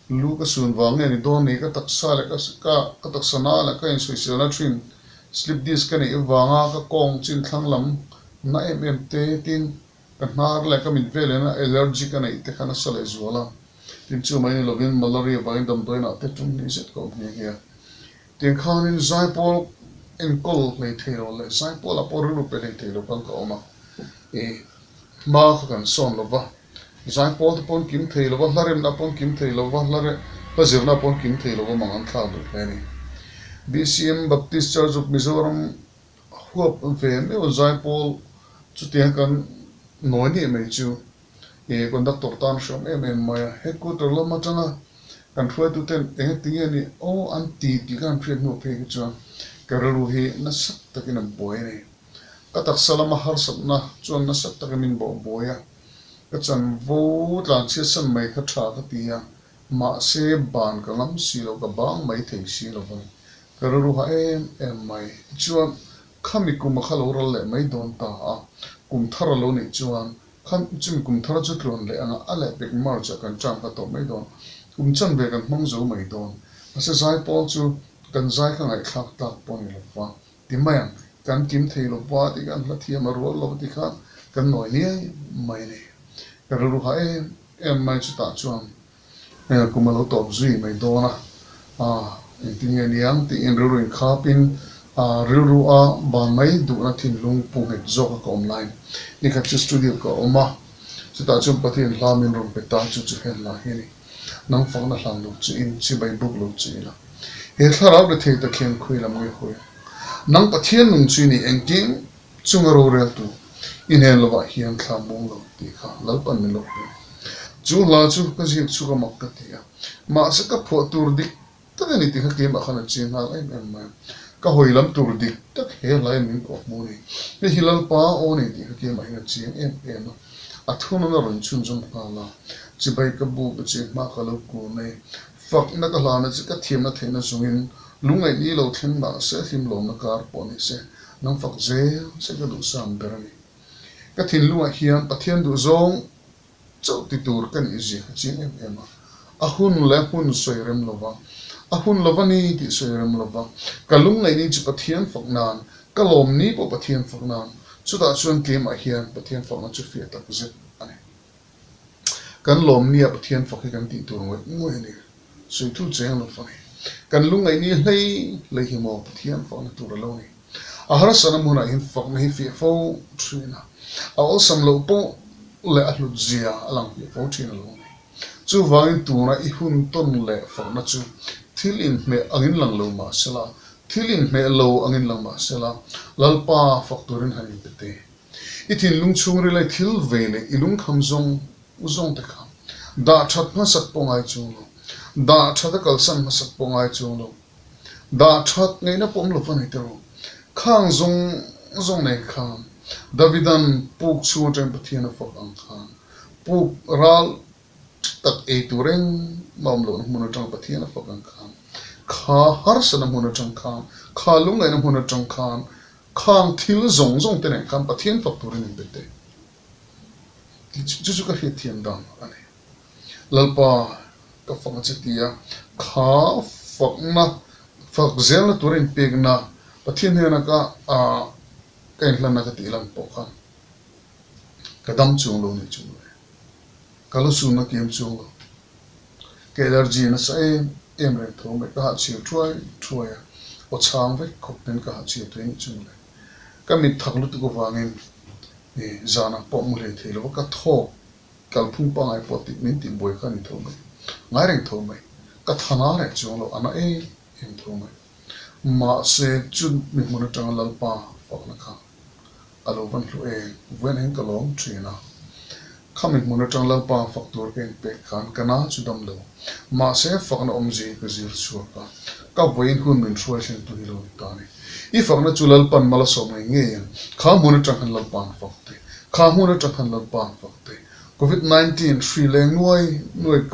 lu ka sun wang ni don ni ka taksa le ka taksana la ka in social na thin slip disc ka ni wanga ka kong chin thlang lam na te tin ka nar le ka min vele na allergy ka nei te khana sale zuala tin chu mai lovin malaria vai dam toina te tum ni set ko ni ya tin khanin zaipol en kol le thero le zaipol apor ru pe le thero kan ka oma ma kan son lova zaipol te pon kim thelo wa larem na pon kim thelo wa lare la zirna pon kim thei lo mangan thla do hlani BCM Baptist Church of Mizoram huap ve me o zai pol chu tiang kan noi ni me chu e conductor tan shom ma headquarter lo ma changa kan thua tu ten eng tinge ni o anti ti kan thre no phe chu kararu hi na sak takin boy ne katak salama har sabna chuan na sak takin bo boya ka chan vo tlan che san mai kha tha ka tia ma se ban ka lam si lo ka bang mai thei si lo van kararu ha mai chuan khami kum khalo ral le mai don ta a kum thar lo ni chuan kham chim kum thar chu tron le anga ale bek mar cha kan chang ka to mai don kum chan be kan hmang zo mai don ase zai pol chu kan zai khang ai khak ta pon lo fa ti mai kan kim thei lo pa ti kan la thiam ro lo ti kha kan noi ni mai ne kararu ha mai chu ta chuan kum lo to zui mai do na ting en yang ti en ru in khapin ru a ban mai du na thin lung pu het zawka ka online ni kha chu studio ka oma chuta chum Pathian Ram in rum pe ta chu chu hen la he ni nang fang na hlang lu chu in chi bai buk lu chi la he thlarau de thei ta khen khui lam ngai khoi nang Pathian nung chi ni engking chunga ro rel tu in hen lo wa hian thla mong lo ti kha lal pan ni lo chu la chu ka ji chu ka mak ka ti ya ma sa ka pho tur dik ta ni ti kha ke ma khana chi na ai ma ka hoi lam tur dik tak he lai min ko mu ni ni hilal pa o ni ti ke mai na chi em a thun na ron chun jong pa la chi bai ka bu ba chi ma ka lo ku nei fak na ka la na chi ka thiam na theina sungin lungai ni lo thlen ma se him lo na kar po ni se nang fak je se ka du sam berani ka thin lu a hian Pathian du zong chau ti tur kan i ji chi em a hun le hun soirem lova ahun lovani ti soiram lova kalung ngai ni chi Pathian faknan kalom ni po Pathian faknan chuta chuan kem a hian Pathian fakna chu fe tak zet ani kan lom ni a Pathian fakhi kan ti tur ngoi ni soi thu cheng lo fani kan lung ngai ni lei hi mo Pathian fakna tur lo ni a har sanam huna hin fakna hi fe fo trina awlsam lo po le a hlut zia alang fe fo trina lo ni chu wangin tuna I hun ton le fakna chu thilin me angin lang lo ma sela thilin me lo angin lang ma sela lalpa faktorin hanin pete ithin lung chung ri lai thil vele ilung kham zong te kham da that ma sak pongai chung lo da that kal san ma sak pongai chung lo da that ngai na pom lo fa nei tero khang zong nei kham davidan puk chu tem Pathian fak ang khan puk ral tak e tureng mam lo mun tang Pathian fak ang khan kha har sanam hun tang khan kha lung ngai nam hun tang khan khang thil zong te ne kan Pathian fak turin in bete chu ka he thiam dam ani lalpa ka fak chatia kha fak na fak zel turin pek na Pathian he na ka kain hlan na ka ti lang po khan kadam chung lo ni chung kalau suna kiem chung lo ke energy na sa em re tho me ka chi truai o chang ve khop pen ka chi teng chung le ka mi thaklu tu ko wangin e zana po mu le thelo ka tho kal phung pa ngai po ti min ti boi kha ni tho me ngai reng tho me ka thana re chung lo ana em tho me ma se chun mi mu na tang lal pa fak na kha alo van lu wen hen ka long trina khamit monitang lal pa factor ken pe khan kana chudam lo ma se fakna omji ka zir chuka ka boin hun min chuasin tu hilo ta ni I fakna chulal pan mala som nge kha monitang han lal pan fakte kha monitang han lal pan fakte COVID-19 Sri Lanka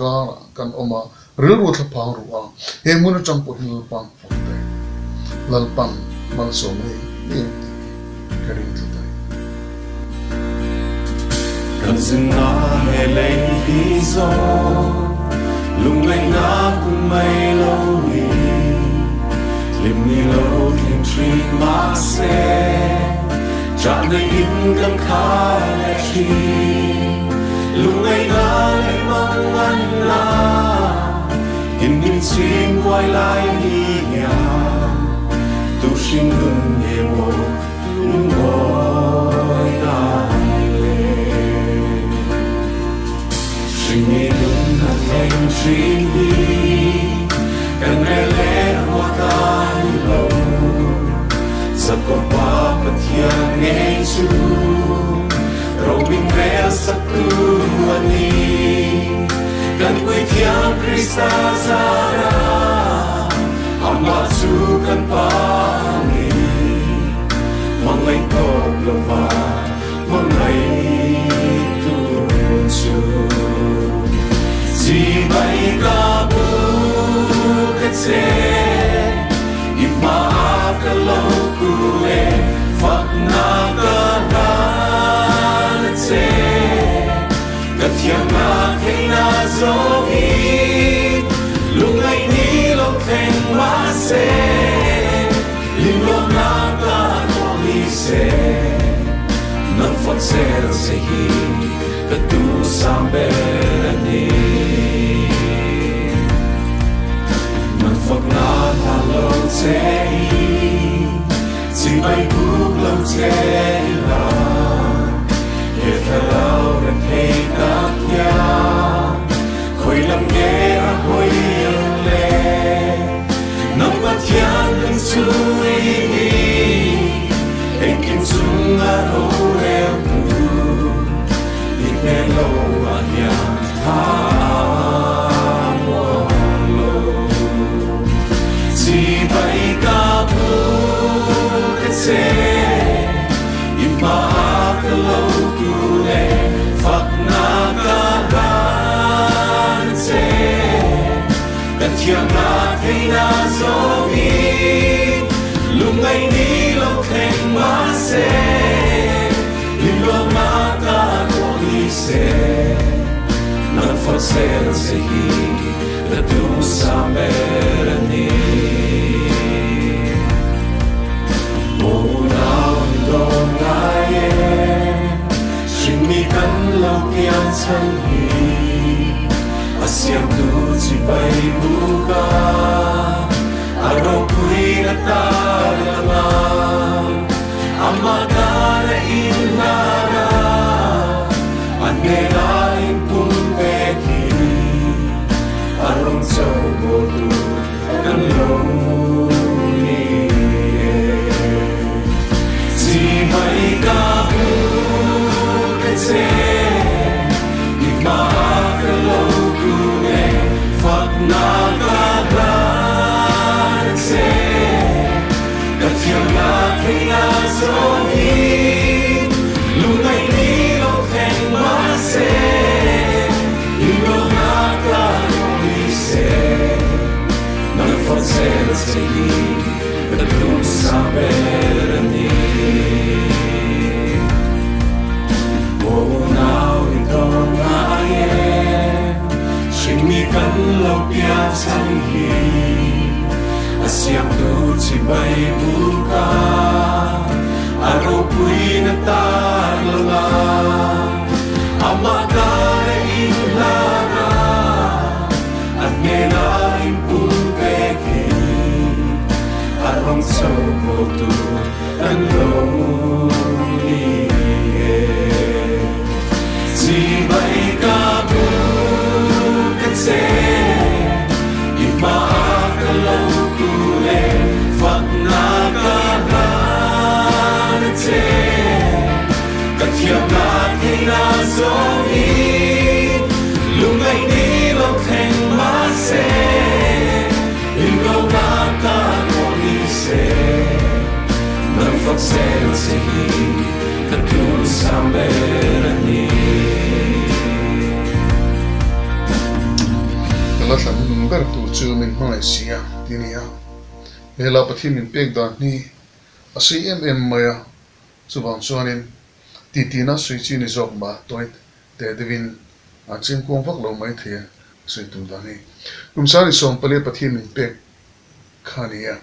ka kan oma ril ro tha pa ru a he monitang po lal pan fakte lal pan mala som nge karin tu Kan dừng na hè lên đi gió lung lay na cùng mây lâu đi liềm mi lâu thêm truy má xe chạm nơi in cam khá lệ chi lung lay na lại mong ăn na in in xuyên quay lại đi nhà tu sinh ngừng nghe một lung ngồi ta Sing me lung na thanh trinh đi Pathian nghe chu rau mình rel sắc tu ani kan quy thiam Krista zara amma chu kan pangi mangai top lova mangai tu chu si mai ka bu ka che ima ka lo ku le fak na ka na che ka thiam na thei na zo i lungai ni lo theng ma se lim lo na ka no li se nan fak se hi ka tu sam berani nan fak na na lo che si bay buk lo che la ye tha lao ren hei ka kya khoi lam ge a hoi le nam Pathian len su i en kim sung a ro reo tu ik ne lo a ya tha mo lo si bay ka bu ka se ima ka lo ku le fak na ka ban se ka thiam na thei na zo mi lungai ni lo theng ma se lim lo ma ka no ni se nan fak se hi ka tu sa berani o now do na ye shin mi kan lo pian chan hi asiam tu chi bai bu ka aro pui na ta la amma ka na in na na ane na in pun ve ki arong chau bo tu kan lo ni si mai ka bu ka che ikma ka lo ku ne fak na ka se ka thiam na thei na zo ni lungai ni lo theng ma se lim lo na ka no ni se nan fak se hi ka tu sa berani o now in don na ye shin mi kan lo pia chan hi asiam tu chi bai bu ka aro pui na ta la amma ka in la na ane na in pu pe ki arong so mo tu tan lo ni chi bai ka bu ka che ima ka lo fak na ka ban che ka thiam na thei na zo i lungai ni lo theng ma se lim lo na ka no ni se nan fak se hi ka tu sam berani la san number tu chu min Malaysia tinia hela pathi min pek da ni asimm maya chuban chuanin titina sui chi ni jok ba toit te devin a chen kong vak lo mai the sui tu da ni kumsari som pale pathi min pek khania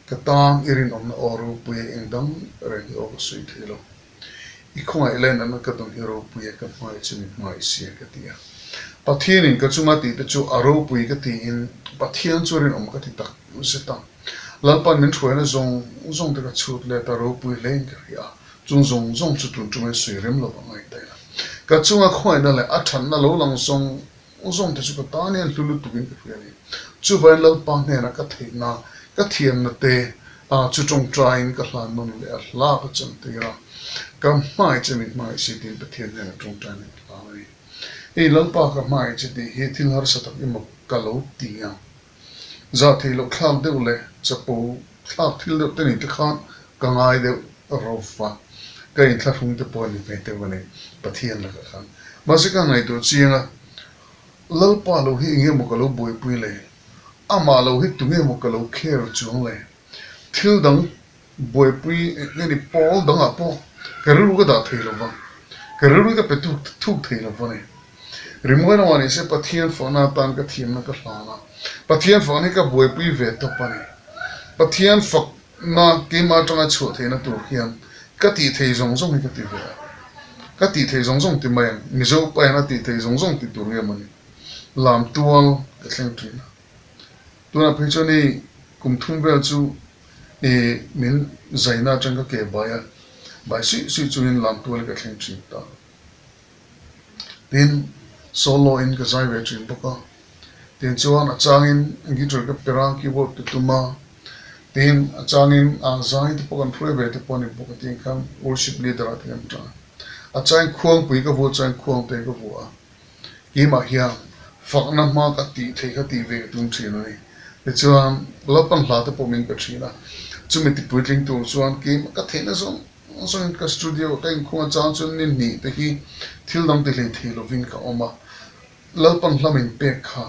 katang irin omna oru puye engdam reng o sui thelo ikhoi elen an ka dong hero puye ka mai chini mai sia ka tia Pathian in ka chunga ti te chu aro pui ka ti in Pathian churin om ka ti tak useta lalpan min thoi na zong te ka chut le ta ro pui len ka ya chung zong chu tun tu mai sui rem lo ngai ta ka chunga khoi na le a than na lo lang zong te chu ka ta ne lulu tu bin ka ni chu vai lalpan ne na ka thei na ka thiam na te chu trong train ka hlan non le la ka chang te ra ka mai che mi mai si tin Pathian ne trong train la ni e lalpa ka mai che ti he thil har sa tak im ka lo ti ya za thi lo kham de le chapo khap thil de ni te khan ka ngai de rofa ka in thla hung te po ni pe te wani Pathian la ka khan ma se ka ngai to chianga lalpa lo hi nge mo ka lo boi pui le ama lo hi tu nge mo ka lo kher chung le thil dang boi pui nge ni pol dang a po ka ru ga da thei lo wa ka ru ga pe tu thuk thei lo wa ni rimoi na wani se Pathian fo na tan ka thim na ka hlana Pathian fo ni ka boi pui ve to pa ni Pathian fo na ke ma tanga chu thei na tu hian ka ti thei zong zong ni ka ti ve ka ti thei zong zong ti mai mizo pa na ti thei zong zong ti tu nge mani lam tual ka thleng trin tu na phe choni kum thum vel chu e min zaina chang ka ke baya bai si chu in lam tual ka thleng trin ta tin solo in ka zai ve trin boka tin chuan a changin ngi tur ka perang keyboard tu tuma tin a changin a zai te pokan phre ve te poni boka tin kham worship leader a tem ta a chang khuang pui ka vo chang khuang te ka vo a ki ma hian fakna ma ka ti thei ka ti ve tum thin ni te chuan lapan hla te pomin ka thina chumi ti puitling tu chuan ki ka thena so in ka studio ka in khua chang chun ni te hi thil dang te le thei lo vin ka oma lalpan hlamin pe kha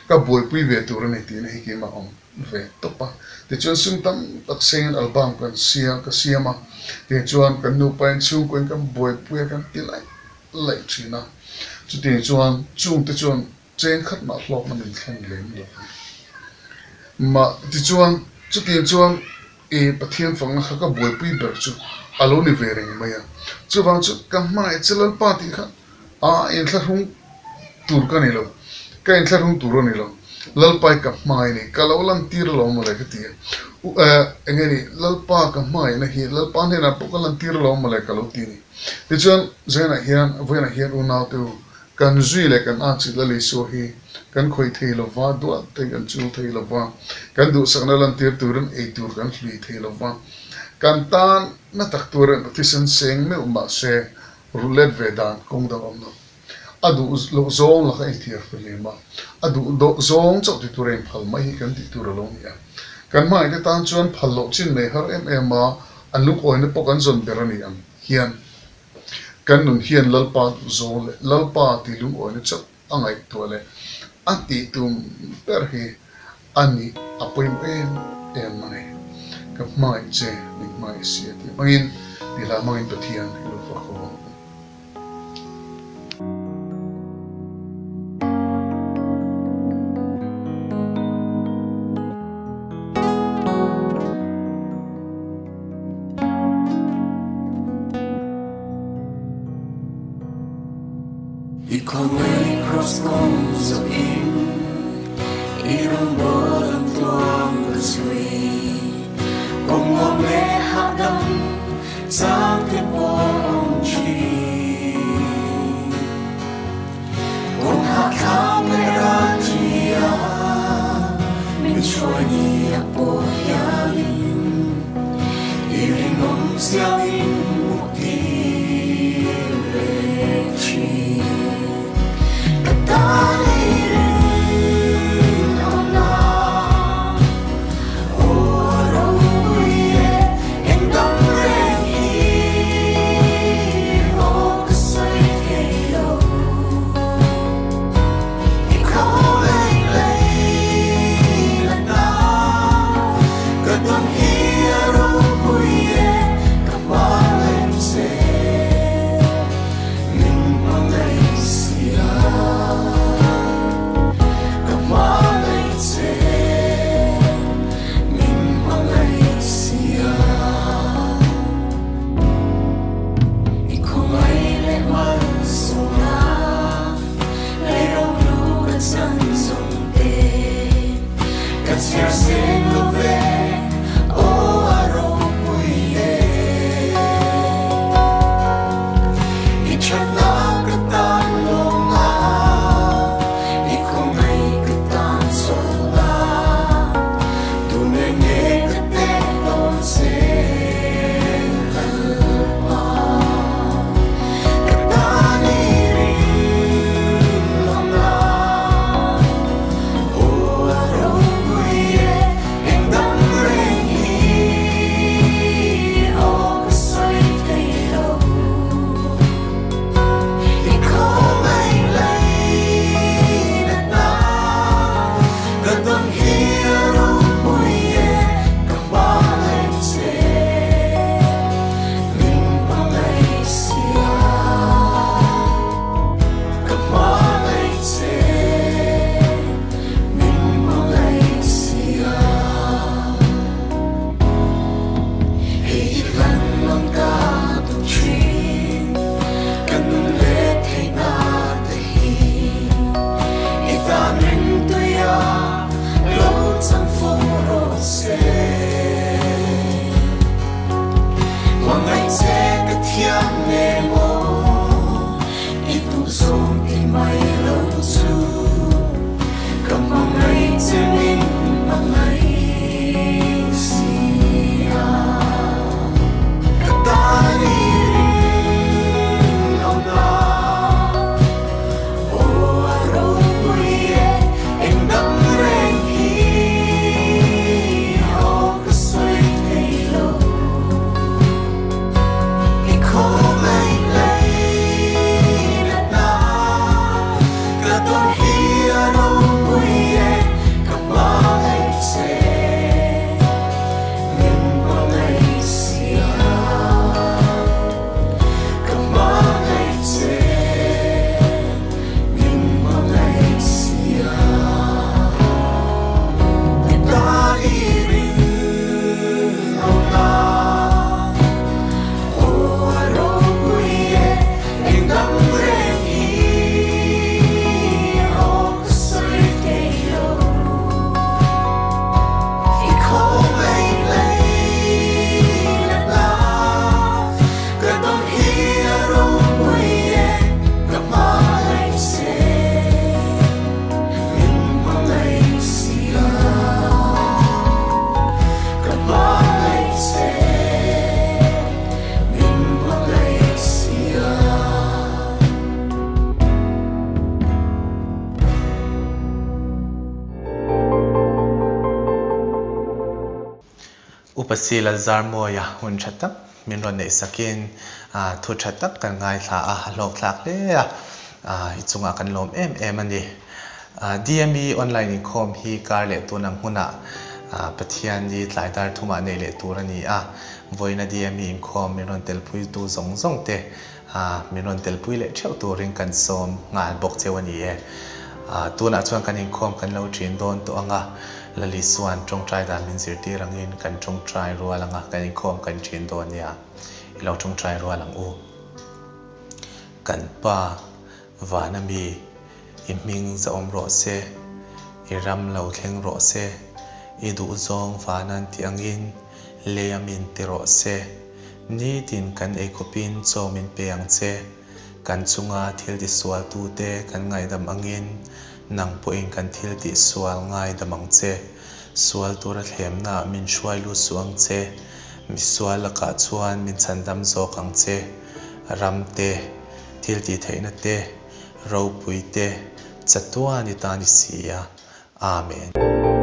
ka boi pui ve tur ni ti ni ki ma om ve to pa te chuan sum tam tak sen album kan sia ka siama te chuan kan nu pain chung ko kan boi pui kan ti lai thina chu te chuan chung te chuan chen khat ma hlok man in thlen lem lo ma ti chuan chu te chuan e Pathian fang kha ka boi pui ber chu alo ni ve reng maya chu wang chu ka mai chelal pa ti kha a in thla hung tur ka ni lo ka in thla hung tur ni lo lalpai ka mai ni ka lo lan tir lo mo le ka ti engeni lalpa ka mai na hi lalpa ne na pokal lan tir lo mo le ka lo ti ni ti chuan zena hian voina hian una tu kan zui le kan a chi la le so hi kan khoi thei lo wa do te kan chu thei lo wa kan du sakna lan tir turun e tur kan hlui thei lo wa kan tan na tak turan tisan seng me ma se rulet vedan kong da om no adu lo zong la ka intiar pelema adu do zong chok ti turen phal mai kan ti tur lo ya kan mai te tan chuan phal lo chin me har ma anuk oine pokan zon berani am hian kan nun hian lalpa zole lalpa ti lung oine chak angai tole anti tum perhi ani apoim em mane ka mai che ni mai sia ti mangin ti la mangin Pathian lo fa ko Cross comes of in Irong bolang tuang kasui Kung ome hadam Sang tipong chi Kung hakam meranjia Min chua niya po yarin Iring om siangin mukti lechi Bethsy Lalzarmawia hun chatak min ron nei sakin thu chatak kan ngai thla lok thlak le ichunga kan lom em ani DMI Online Inkhawm hi kar le tunang huna Pathian ni tlai tar thuma nei le turani voina DMI Inkhawm min ron telpui tu zong te min ron telpui le theuh turin kan som ngal bok chewani tuna chuan kan Inkhawm kan lo thin don to anga lali suan trong trai dan min zirti rangin kan trong trai rualanga kan Inkhawm kan thin don nia ilo trong trai rualang u kan pa vanami iming za omro se iram lo thleng ro se idu zong vanan ti angin leamin ti ro se ni tin kan ekopin chomin peang che kan chunga thil di swal tu te kan ngai dam angin nang poin kan thil di swal ngai damang che swal tura thlemna min shwai lu suang che mi swal ka chuan min chandam zawkang che ramte thil di theina te ro pui te chatwa ni ta ni sia amen